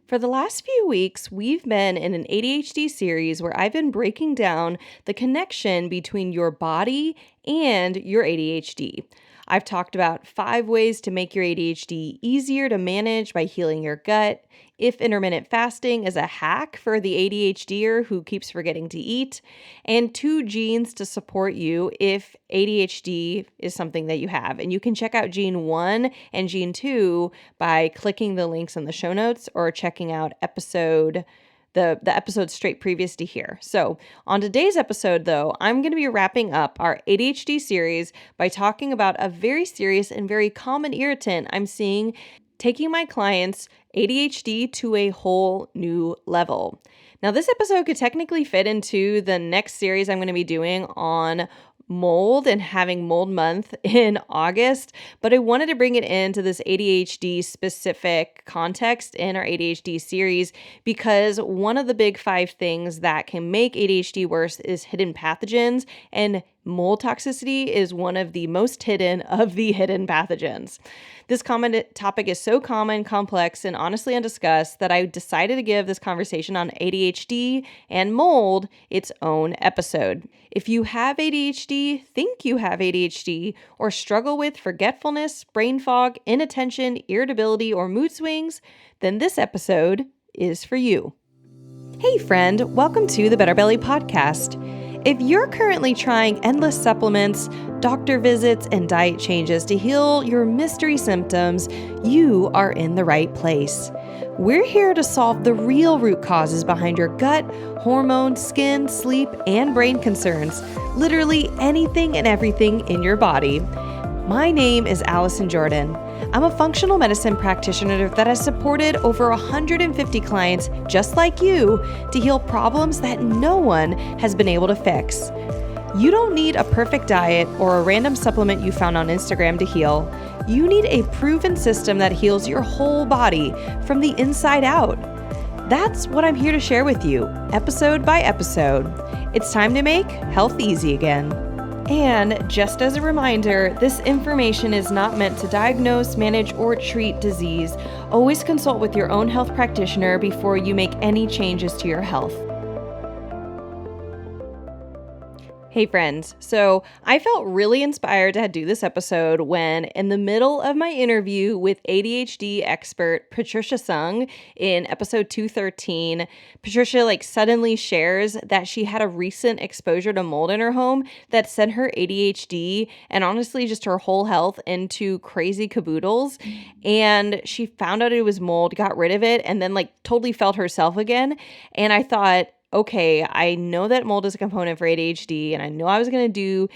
For the last few weeks, we've been in an ADHD series where I've been breaking down the connection between your body and your ADHD. I've talked about 5 ways to make your ADHD easier to manage by healing your gut, if intermittent fasting is a hack for the ADHDer who keeps forgetting to eat, and 2 genes to support you if ADHD is something that you have. And you can check out gene 1 and gene 2 by clicking the links in the show notes or checking out the episode straight previous to here. So on today's episode, though, I'm going to be wrapping up our ADHD series by talking about a very serious and very common irritant I'm seeing, taking my clients' ADHD to a whole new level. Now, this episode could technically fit into the next series I'm going to be doing on mold and having mold month in August, but I wanted to bring it into this ADHD specific context in our ADHD series because one of the big 5 things that can make ADHD worse is hidden pathogens, and mold toxicity is one of the most hidden of the hidden pathogens. This common topic is so common, complex, and honestly undiscussed that I decided to give this conversation on ADHD and mold its own episode. If you have ADHD, think you have ADHD, or struggle with forgetfulness, brain fog, inattention, irritability, or mood swings, then this episode is for you. Hey friend, welcome to the Better Belly Podcast. If you're currently trying endless supplements, doctor visits, and diet changes to heal your mystery symptoms, you are in the right place. We're here to solve the real root causes behind your gut, hormone, skin, sleep, and brain concerns, literally anything and everything in your body. My name is Allison Jordan. I'm a functional medicine practitioner that has supported over 150 clients just like you to heal problems that no one has been able to fix. You don't need a perfect diet or a random supplement you found on Instagram to heal. You need a proven system that heals your whole body from the inside out. That's what I'm here to share with you, episode by episode. It's time to make health easy again. And just as a reminder, this information is not meant to diagnose, manage, or treat disease. Always consult with your own health practitioner before you make any changes to your health. Hey friends, so I felt really inspired to do this episode when in the middle of my interview with ADHD expert Patricia Sung in episode 213, Patricia suddenly shares that she had a recent exposure to mold in her home that sent her ADHD and honestly just her whole health into crazy caboodles. And she found out it was mold, got rid of it, and then totally felt herself again. And I thought, okay, I know that mold is a component for ADHD, and I know I was going to do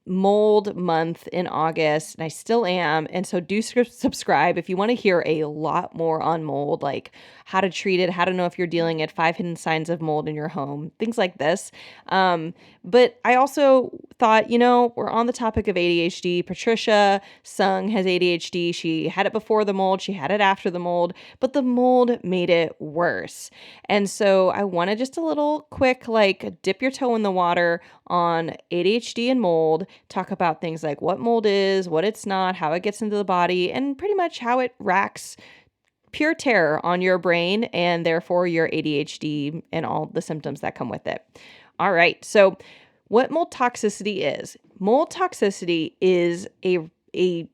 mold month in August, and I still am. And so do subscribe if you want to hear a lot more on mold, like how to treat it, how to know if you're dealing at 5 hidden signs of mold in your home, things like this. But I also thought, we're on the topic of ADHD. Patricia Sung has ADHD. She had it before the mold. She had it after the mold, but the mold made it worse. And so I wanted just a little quick, dip your toe in the water on ADHD and mold, talk about things like what mold is, what it's not, how it gets into the body, and pretty much how it wreaks pure terror on your brain and therefore your ADHD and all the symptoms that come with it. All right, so what mold toxicity is? Mold toxicity is a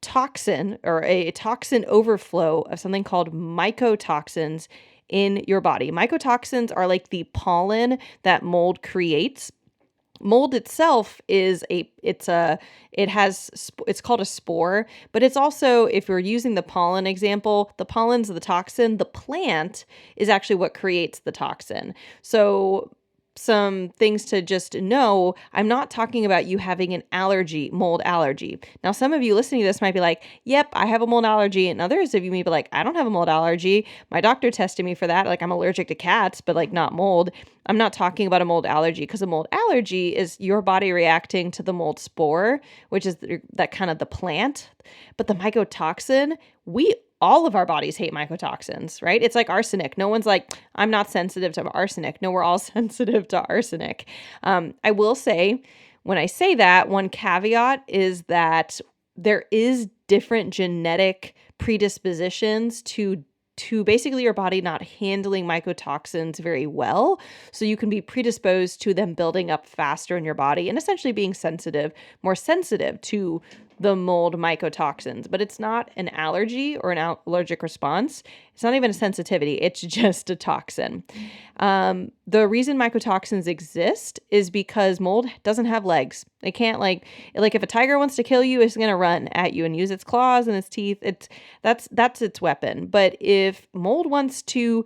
toxin or a toxin overflow of something called mycotoxins in your body. Mycotoxins are like the pollen that mold creates. Mold itself it's called a spore, but it's also, if we're using the pollen example, the pollen's the toxin, the plant is actually what creates the toxin. So some things to just know, I'm not talking about you having an allergy, mold allergy. Now, some of you listening to this might be like, yep, I have a mold allergy. And others of you may be like, I don't have a mold allergy. My doctor tested me for that. I'm allergic to cats, but not mold. I'm not talking about a mold allergy because a mold allergy is your body reacting to the mold spore, which is that kind of the plant. But the mycotoxin, all of our bodies hate mycotoxins, right? It's like arsenic. No one's like, I'm not sensitive to arsenic. No, we're all sensitive to arsenic. I will say, when I say that, one caveat is that there is different genetic predispositions to to basically your body not handling mycotoxins very well. So you can be predisposed to them building up faster in your body and essentially being more sensitive to the mold mycotoxins. But it's not an allergy or an allergic response. It's not even a sensitivity. It's just a toxin. The reason mycotoxins exist is because mold doesn't have legs. It can't like if a tiger wants to kill you, it's going to run at you and use its claws and its teeth. That's its weapon. But if mold wants to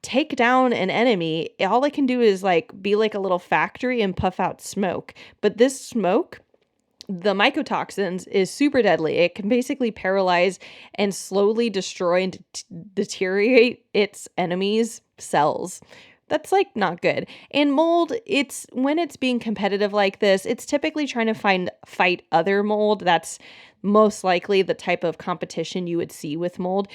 take down an enemy, all it can do is be like a little factory and puff out smoke. But this smoke, the mycotoxins, is super deadly. It can basically paralyze and slowly destroy and deteriorate its enemies' cells. That's not good. And mold, when it's being competitive like this, it's typically trying to fight other mold. That's most likely the type of competition you would see with mold.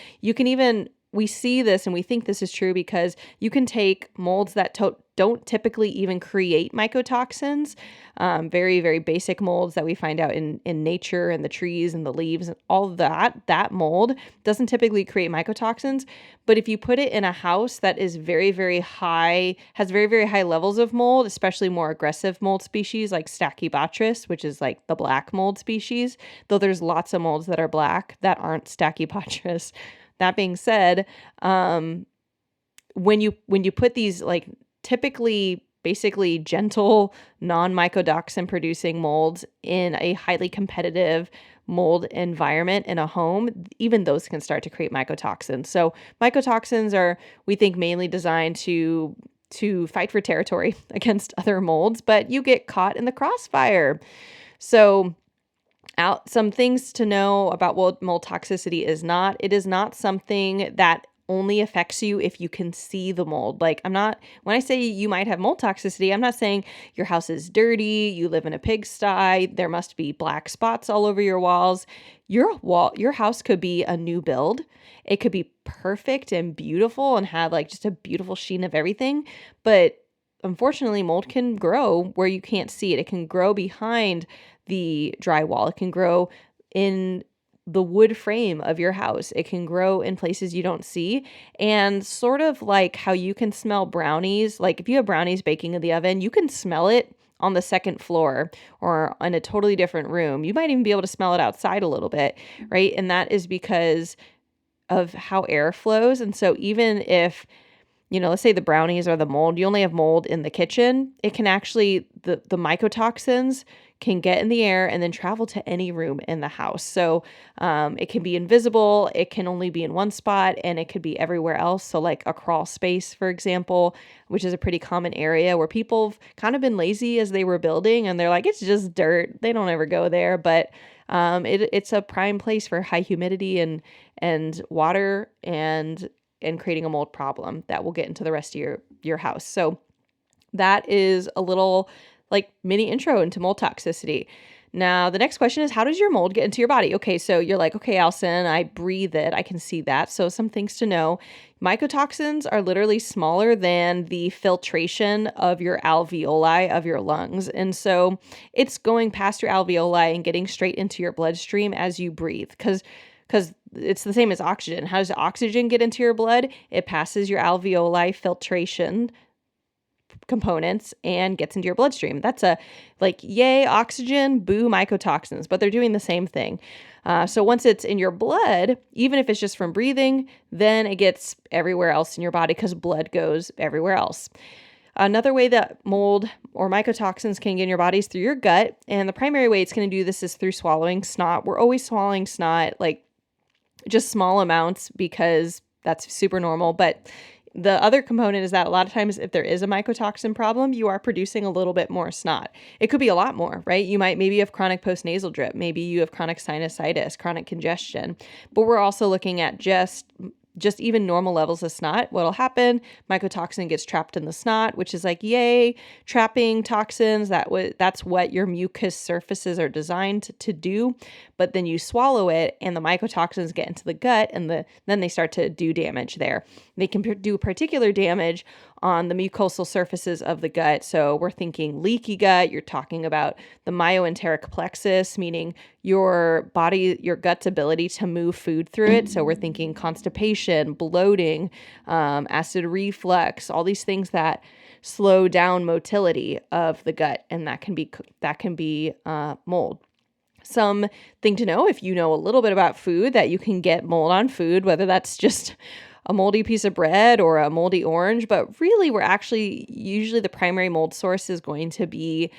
We see this and we think this is true because you can take molds that don't typically even create mycotoxins, very, very basic molds that we find out in nature and the trees and the leaves and all of that mold doesn't typically create mycotoxins. But if you put it in a house that is very, very high, has very, very high levels of mold, especially more aggressive mold species like Stachybotrys, which is like the black mold species, though there's lots of molds that are black that aren't Stachybotrys. That being said, when you put these typically basically gentle non-mycotoxin producing molds in a highly competitive mold environment in a home, even those can start to create mycotoxins. So mycotoxins are, we think, mainly designed to fight for territory against other molds, but you get caught in the crossfire. So some things to know about what mold toxicity is not. It is not something that only affects you if you can see the mold. When I say you might have mold toxicity, I'm not saying your house is dirty, you live in a pigsty, there must be black spots all over your walls. Your house could be a new build. It could be perfect and beautiful and have just a beautiful sheen of everything. But unfortunately, mold can grow where you can't see it. It can grow behind the drywall. It can grow in the wood frame of your house. It can grow in places you don't see. And sort of like how you can smell brownies, if you have brownies baking in the oven, you can smell it on the second floor or in a totally different room. You might even be able to smell it outside a little bit, right? And that is because of how air flows. And so even if let's say the brownies or the mold, you only have mold in the kitchen, it can actually, the mycotoxins can get in the air and then travel to any room in the house. So it can be invisible, it can only be in one spot, and it could be everywhere else. So a crawl space, for example, which is a pretty common area where people have kind of been lazy as they were building and they're like, it's just dirt. They don't ever go there. But it's a prime place for high humidity and water and creating a mold problem that will get into the rest of your house. So that is a little mini intro into mold toxicity. Now, the next question is, how does your mold get into your body? Okay, so you're like, okay, Allison, I breathe it. I can see that. So some things to know. Mycotoxins are literally smaller than the filtration of your alveoli of your lungs. And so it's going past your alveoli and getting straight into your bloodstream as you breathe. Because it's the same as oxygen. How does oxygen get into your blood? It passes your alveoli filtration components and gets into your bloodstream. That's yay, oxygen, boo, mycotoxins, but they're doing the same thing. So once it's in your blood, even if it's just from breathing, then it gets everywhere else in your body because blood goes everywhere else. Another way that mold or mycotoxins can get in your body is through your gut. And the primary way it's going to do this is through swallowing snot. We're always swallowing snot, just small amounts because that's super normal. But the other component is that a lot of times if there is a mycotoxin problem, you are producing a little bit more snot. It could be a lot more, right? Maybe you have chronic postnasal drip. Maybe you have chronic sinusitis, chronic congestion. But we're also looking at just even normal levels of snot. What'll happen? Mycotoxin gets trapped in the snot, which is yay, trapping toxins. That's what your mucus surfaces are designed to do. But then you swallow it and the mycotoxins get into the gut and then they start to do damage there. They can do particular damage on the mucosal surfaces of the gut. So we're thinking leaky gut. You're talking about the myoenteric plexus, meaning your gut's ability to move food through it. So we're thinking constipation, bloating, acid reflux, all these things that slow down motility of the gut, and that can be mold. Something to know, if you know a little bit about food, that you can get mold on food, whether that's just a moldy piece of bread or a moldy orange. But really, usually the primary mold source is going to be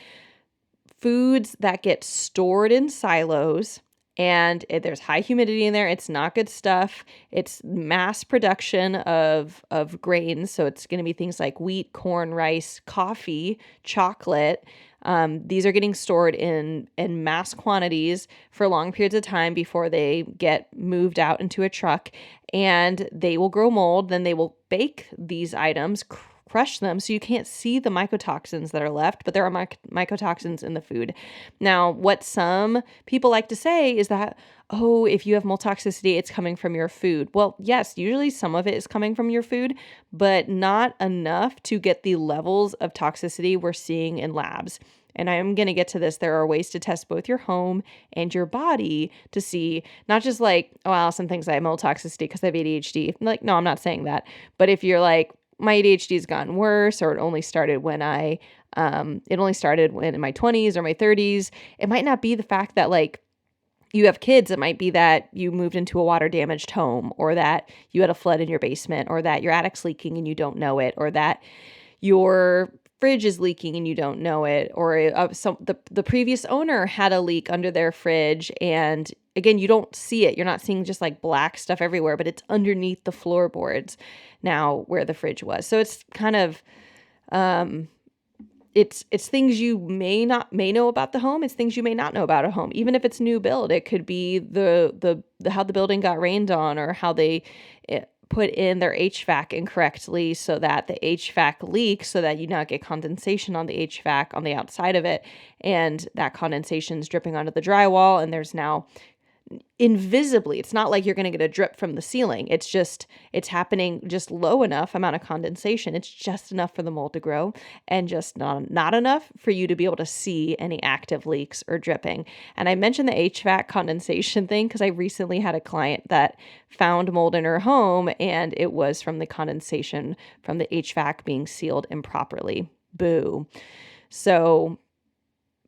foods that get stored in silos, and there's high humidity in there. It's not good stuff. It's mass production of grains. So it's going to be things like wheat, corn, rice, coffee, chocolate. These are getting stored in mass quantities for long periods of time before they get moved out into a truck, and they will grow mold. Then they will bake these items, crush them, so you can't see the mycotoxins that are left, but there are mycotoxins in the food. Now, what some people like to say is that, oh, if you have mold toxicity, it's coming from your food. Well, yes, usually some of it is coming from your food, but not enough to get the levels of toxicity we're seeing in labs. And I'm going to get to this. There are ways to test both your home and your body to see, not just like, oh, Allison thinks I have mold toxicity because I have ADHD. Like, no, I'm not saying that. But if you're like, my ADHD has gotten worse, or it only started when in my 20s or my 30s, it might not be the fact that like you have kids. It might be that you moved into a water damaged home, or that you had a flood in your basement, or that your attic's leaking and you don't know it, or that your fridge is leaking and you don't know it, or the previous owner had a leak under their fridge, and again, you don't see it. You're not seeing just like black stuff everywhere, but it's underneath the floorboards now where the fridge was. So it's kind of it's things you may know about the home. It's things you may not know about a home. Even if it's new build, it could be the how the building got rained on, or how they put in their HVAC incorrectly so that the HVAC leaks, so that you not get condensation on the HVAC on the outside of it, and that condensation is dripping onto the drywall, and there's now invisibly, it's not like you're going to get a drip from the ceiling. It's happening just low enough amount of condensation. It's just enough for the mold to grow, and just not enough for you to be able to see any active leaks or dripping. And I mentioned the HVAC condensation thing because I recently had a client that found mold in her home, and it was from the condensation from the HVAC being sealed improperly. Boo. So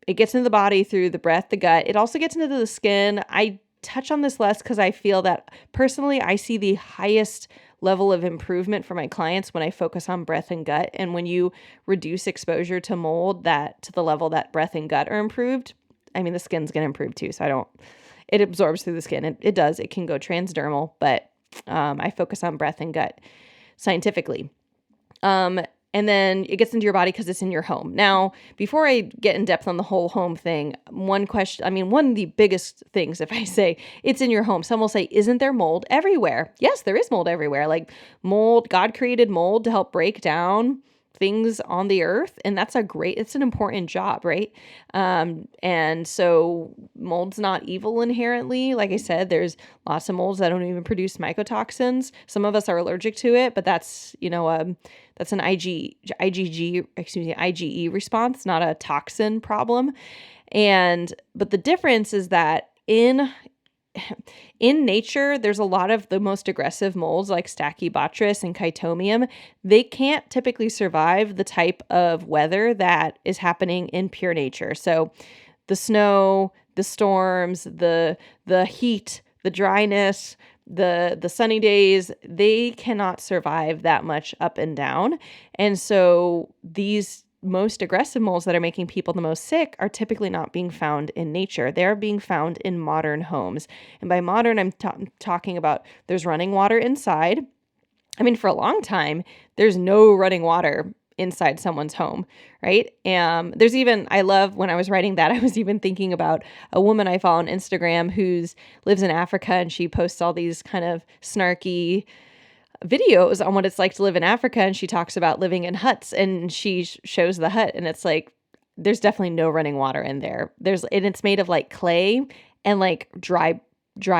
it gets into the body through the breath, the gut. It also gets into the skin. I touch on this less because I feel that personally I see the highest level of improvement for my clients when I focus on breath and gut. And when you reduce exposure to mold to the level that breath and gut are improved, I mean, the skin's going to improve too. So it absorbs through the skin. It does. It can go transdermal, but I focus on breath and gut scientifically. And then it gets into your body because it's in your home. Now, before I get in depth on the whole home thing, one of the biggest things, if I say it's in your home, some will say, isn't there mold everywhere? Yes, there is mold everywhere. Like mold, God created mold to help break down things on the earth. And it's an important job, right? And so mold's not evil inherently. Like I said, there's lots of molds that don't even produce mycotoxins. Some of us are allergic to it, but that's an IgE response, not a toxin problem. But the difference is that in nature, there's a lot of the most aggressive molds like Stachybotrys and Chytomium. They can't typically survive the type of weather that is happening in pure nature. So the snow, the storms, the heat, the dryness, the sunny days, they cannot survive that much up and down. And so these most aggressive molds that are making people the most sick are typically not being found in nature. They're being found in modern homes. And by modern, I'm talking about there's running water inside. I mean, for a long time, there's no running water inside someone's home, right? I love when I was writing that, I was even thinking about a woman I follow on Instagram who lives in Africa, and she posts all these kind of snarky videos on what it's like to live in Africa. And she talks about living in huts, and she shows the hut, and it's like, there's definitely no running water in there. And it's made of like clay and like dry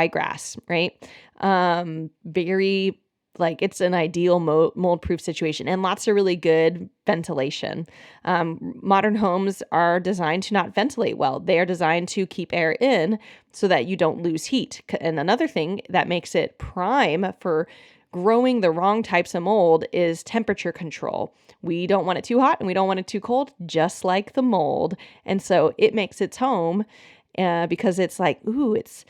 grass, right? Very like it's an ideal mold-proof situation, and lots of really good ventilation. Modern homes are designed to not ventilate well. They are designed to keep air in so that you don't lose heat. And another thing that makes it prime for growing the wrong types of mold is temperature control. We don't want it too hot and we don't want it too cold, just like the mold. And so it makes its home because it's like, ooh, it's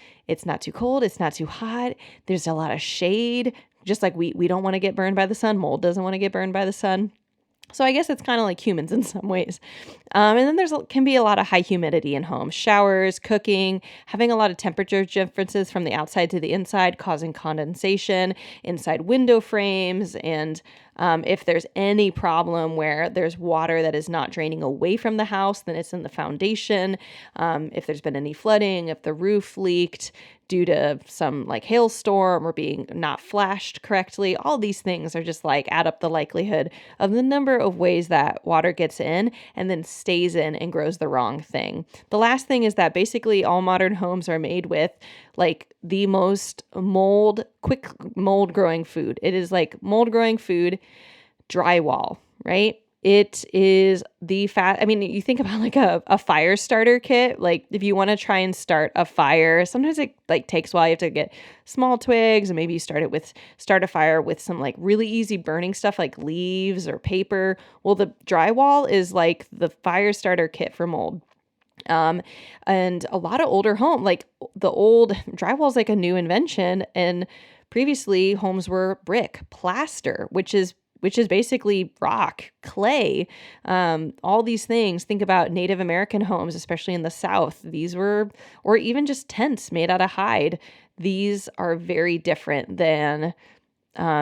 not too cold, it's not too hot. There's a lot of shade. Just like we don't want to get burned by the sun. Mold doesn't want to get burned by the sun. So I guess it's kind of like humans in some ways. And then can be a lot of high humidity in homes, showers, cooking, having a lot of temperature differences from the outside to the inside, causing condensation inside window frames. And if there's any problem where there's water that is not draining away from the house, then it's in the foundation. If there's been any flooding, if the roof leaked due to some like hailstorm or being not flashed correctly, all these things are just like add up the likelihood of the number of ways that water gets in and then stays in and grows the wrong thing. The last thing is that basically all modern homes are made with like the most quick mold growing food. It is like mold growing food, drywall, right? It is you think about like a fire starter kit. Like if you want to try and start a fire, sometimes it like takes a while. You have to get small twigs and maybe you start a fire with some like really easy burning stuff like leaves or paper. Well, the drywall is like the fire starter kit for mold. And a lot of older like the old drywall is like a new invention. And previously homes were brick, plaster, which is basically rock, clay, all these things. Think about Native American homes, especially in the South. These were, or even just tents made out of hide. These are very different than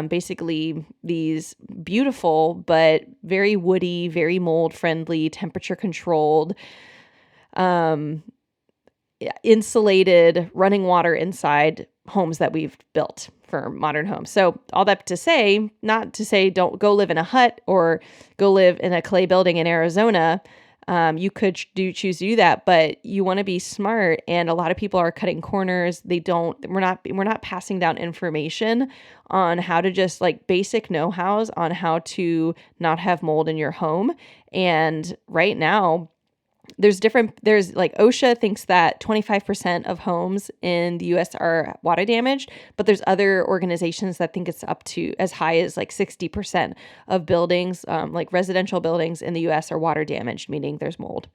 basically these beautiful, but very woody, very mold friendly, temperature controlled, insulated running water inside homes that we've built for modern homes. So all that to say, not to say don't go live in a hut or go live in a clay building in Arizona. You could choose to do that, but you want to be smart. And a lot of people are cutting corners. We're not passing down information on how to just like basic know-hows on how to not have mold in your home. And right now, there's like OSHA thinks that 25% of homes in the US are water damaged, but there's other organizations that think it's up to as high as like 60% of buildings, like residential buildings in the US are water damaged, meaning there's mold.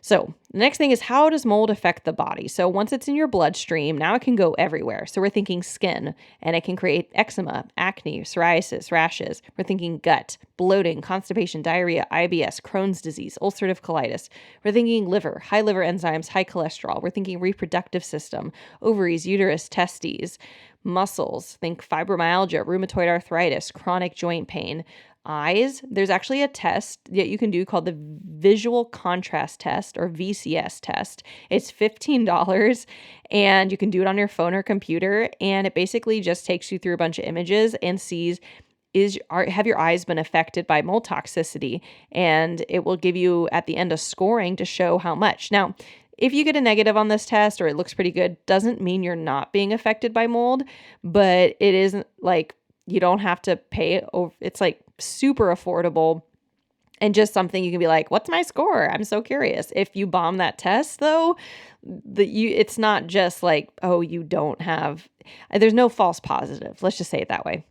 So the next thing is, how does mold affect the body? So once it's in your bloodstream, now it can go everywhere. So we're thinking skin, and it can create eczema, acne, psoriasis, rashes. We're thinking gut, bloating, constipation, diarrhea, IBS, Crohn's disease, ulcerative colitis. We're thinking liver, high liver enzymes, high cholesterol. We're thinking reproductive system, ovaries, uterus, testes, muscles. Think fibromyalgia, rheumatoid arthritis, chronic joint pain. Eyes, there's actually a test that you can do called the visual contrast test or VCS test. It's $15 and you can do it on your phone or computer, and it basically just takes you through a bunch of images and sees have your eyes been affected by mold toxicity, and it will give you at the end a scoring to show how much. Now, if you get a negative on this test or it looks pretty good, doesn't mean you're not being affected by mold, but it isn't like you don't have to pay. It's like super affordable and just something you can be like, what's my score? I'm so curious. If you bomb that test though, it's not just like, oh, you don't have, there's no false positive. Let's just say it that way.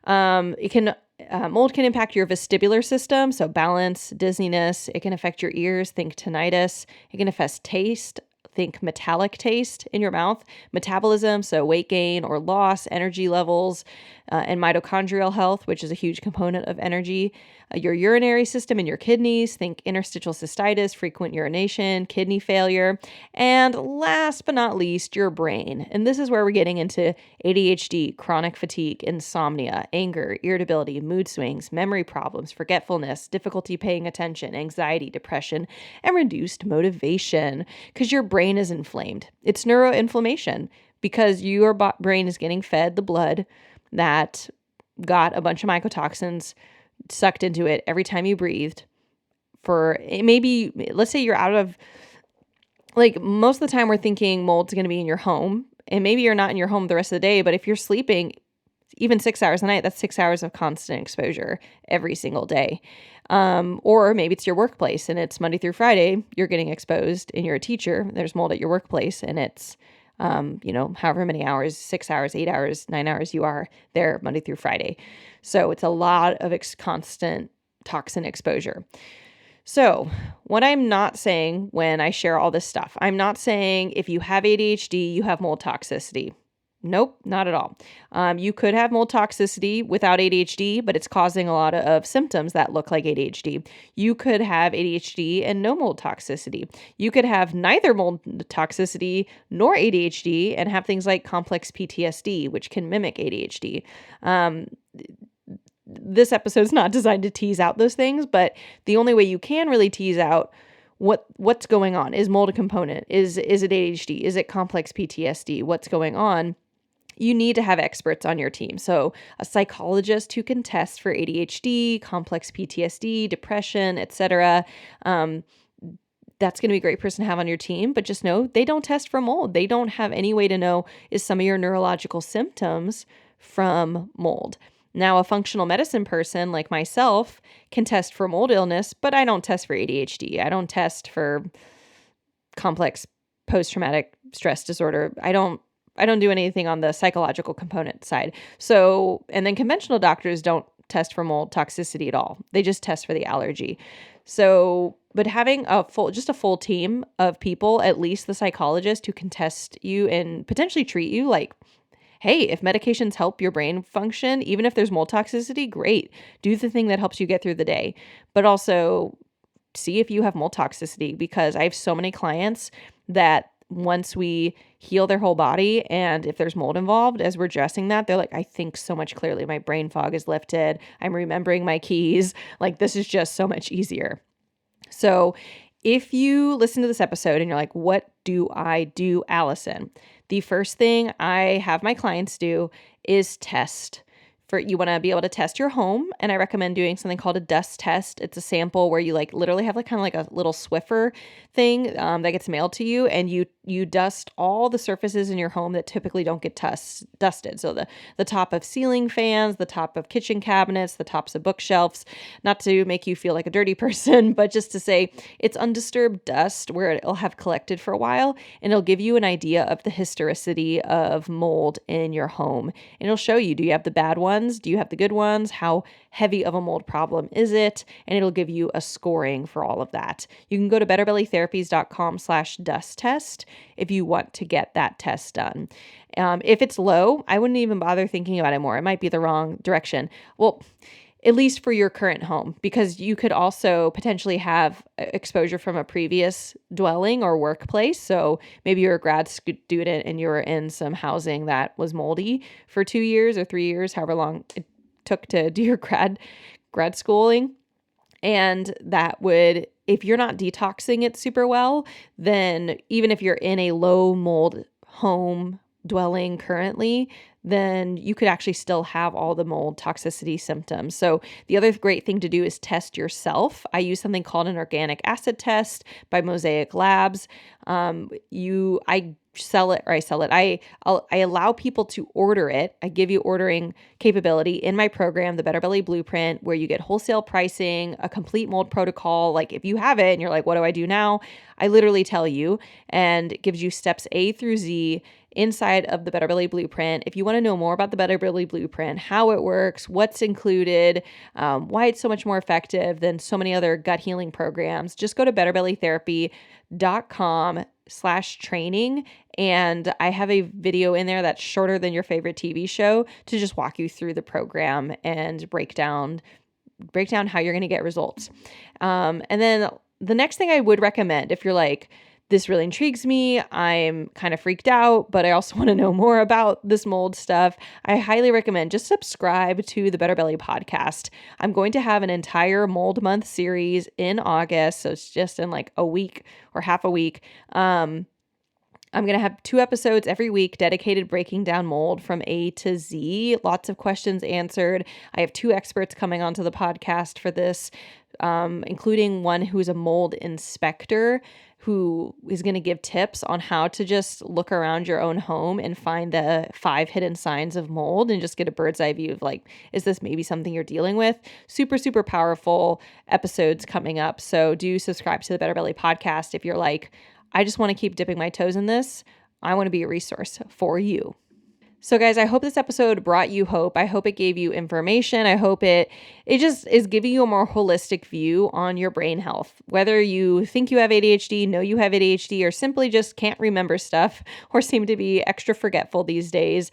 Mold can impact your vestibular system. So balance, dizziness. It can affect your ears. Think tinnitus. It can affect taste. Think metallic taste in your mouth, metabolism, so weight gain or loss, energy levels, and mitochondrial health, which is a huge component of energy. Your urinary system and your kidneys, think interstitial cystitis, frequent urination, kidney failure, and last but not least, your brain. And this is where we're getting into ADHD, chronic fatigue, insomnia, anger, irritability, mood swings, memory problems, forgetfulness, difficulty paying attention, anxiety, depression, and reduced motivation because your brain is inflamed. It's neuroinflammation because your brain is getting fed the blood that got a bunch of mycotoxins sucked into it every time you breathed. For maybe, let's say you're out of, like most of the time we're thinking mold's going to be in your home, and maybe you're not in your home the rest of the day, but if you're sleeping, even 6 hours a night, that's 6 hours of constant exposure every single day. Or maybe it's your workplace and it's Monday through Friday, you're getting exposed and you're a teacher, there's mold at your workplace and it's, however many hours, 6 hours, 8 hours, 9 hours you are there Monday through Friday. So it's a lot of constant toxin exposure. So what I'm not saying when I share all this stuff, I'm not saying if you have ADHD, you have mold toxicity. Nope, not at all. You could have mold toxicity without ADHD, but it's causing a lot of symptoms that look like ADHD. You could have ADHD and no mold toxicity. You could have neither mold toxicity nor ADHD and have things like complex PTSD, which can mimic ADHD. This episode's not designed to tease out those things, but the only way you can really tease out what's going on is mold a component. Is it ADHD? Is it complex PTSD? What's going on? You need to have experts on your team. So a psychologist who can test for ADHD, complex PTSD, depression, etc. That's going to be a great person to have on your team, but just know they don't test for mold. They don't have any way to know is some of your neurological symptoms from mold. Now, a functional medicine person like myself can test for mold illness, but I don't test for ADHD. I don't test for complex post-traumatic stress disorder. I don't do anything on the psychological component side. So, and then conventional doctors don't test for mold toxicity at all. They just test for the allergy. So, but having a full team of people, at least the psychologist who can test you and potentially treat you, like, hey, if medications help your brain function, even if there's mold toxicity, great. Do the thing that helps you get through the day. But also see if you have mold toxicity, because I have so many clients that once we heal their whole body and if there's mold involved, as we're addressing that, they're like, I think so much clearly. My brain fog is lifted. I'm remembering my keys. Like, this is just so much easier. So if you listen to this episode and you're like, what do I do, Allison? The first thing I have my clients do is test. You want to be able to test your home, and I recommend doing something called a dust test. It's a sample where you literally have kind of like a little Swiffer thing that gets mailed to you, and you dust all the surfaces in your home that typically don't get dusted. So the top of ceiling fans, the top of kitchen cabinets, the tops of bookshelves, not to make you feel like a dirty person, but just to say it's undisturbed dust where it'll have collected for a while, and it'll give you an idea of the historicity of mold in your home. And it'll show you, do you have the bad ones? Do you have the good ones? How heavy of a mold problem is it? And it'll give you a scoring for all of that. You can go to betterbellytherapies.com/dust test if you want to get that test done. If it's low, I wouldn't even bother thinking about it more. It might be the wrong direction. Well, at least for your current home, because you could also potentially have exposure from a previous dwelling or workplace. So maybe you're a grad student and you were in some housing that was moldy for 2 years or 3 years, however long it took to do your grad schooling. And that would, if you're not detoxing it super well, then even if you're in a low mold home dwelling currently, then you could actually still have all the mold toxicity symptoms. So the other great thing to do is test yourself. I use something called an organic acid test by Mosaic Labs. I allow people to order it. I give you ordering capability in my program, the Better Belly Blueprint, where you get wholesale pricing, a complete mold protocol. Like, if you have it and you're like, what do I do now? I literally tell you, and it gives you steps A through Z inside of the Better Belly Blueprint. If you want to know more about the Better Belly Blueprint, how it works, what's included, why it's so much more effective than so many other gut healing programs, just go to betterbellytherapy.com/training. And I have a video in there that's shorter than your favorite TV show to just walk you through the program and break down how you're going to get results. And then the next thing I would recommend, if you're like, this really intrigues me, I'm kind of freaked out, but I also want to know more about this mold stuff, I highly recommend just subscribe to the Better Belly podcast. I'm going to have an entire mold month series in August. So it's just in like a week or half a week. I'm going to have 2 episodes every week dedicated breaking down mold from A to Z. Lots of questions answered. I have 2 experts coming onto the podcast for this, including one who's a mold inspector who is going to give tips on how to just look around your own home and find the 5 hidden signs of mold and just get a bird's eye view of like, is this maybe something you're dealing with? Super, super powerful episodes coming up. So do subscribe to the Better Belly podcast if you're like, I just want to keep dipping my toes in this. I want to be a resource for you. So guys, I hope this episode brought you hope. I hope it gave you information. I hope it just is giving you a more holistic view on your brain health. Whether you think you have ADHD, know you have ADHD, or simply just can't remember stuff or seem to be extra forgetful these days,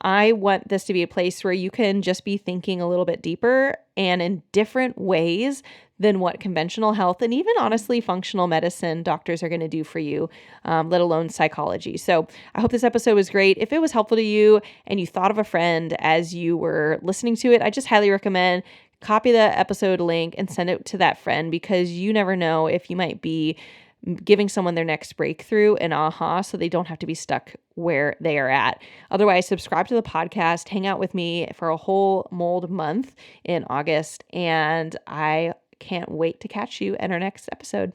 I want this to be a place where you can just be thinking a little bit deeper and in different ways than what conventional health and even honestly functional medicine doctors are going to do for you, let alone psychology. So I hope this episode was great. If it was helpful to you and you thought of a friend as you were listening to it, I just highly recommend copy the episode link and send it to that friend, because you never know if you might be giving someone their next breakthrough and aha, so they don't have to be stuck where they are at. Otherwise, subscribe to the podcast, hang out with me for a whole mold month in August, and I can't wait to catch you in our next episode.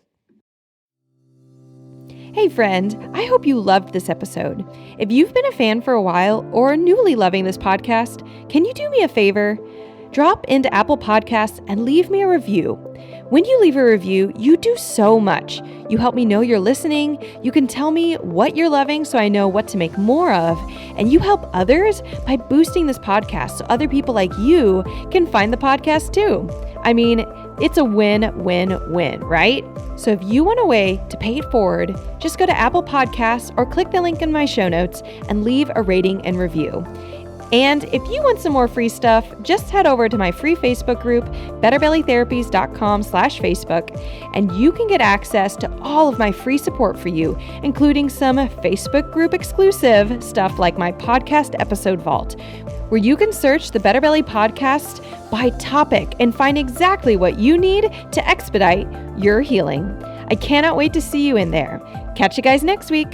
Hey friend, I hope you loved this episode. If you've been a fan for a while or newly loving this podcast, can you do me a favor? Drop into Apple Podcasts and leave me a review. When you leave a review, you do so much. You help me know you're listening. You can tell me what you're loving so I know what to make more of. And you help others by boosting this podcast so other people like you can find the podcast too. I mean, it's a win-win-win, right? So if you want a way to pay it forward, just go to Apple Podcasts or click the link in my show notes and leave a rating and review. And if you want some more free stuff, just head over to my free Facebook group, betterbellytherapies.com/Facebook, and you can get access to all of my free support for you, including some Facebook group exclusive stuff like my podcast episode vault, where you can search the Better Belly podcast by topic and find exactly what you need to expedite your healing. I cannot wait to see you in there. Catch you guys next week.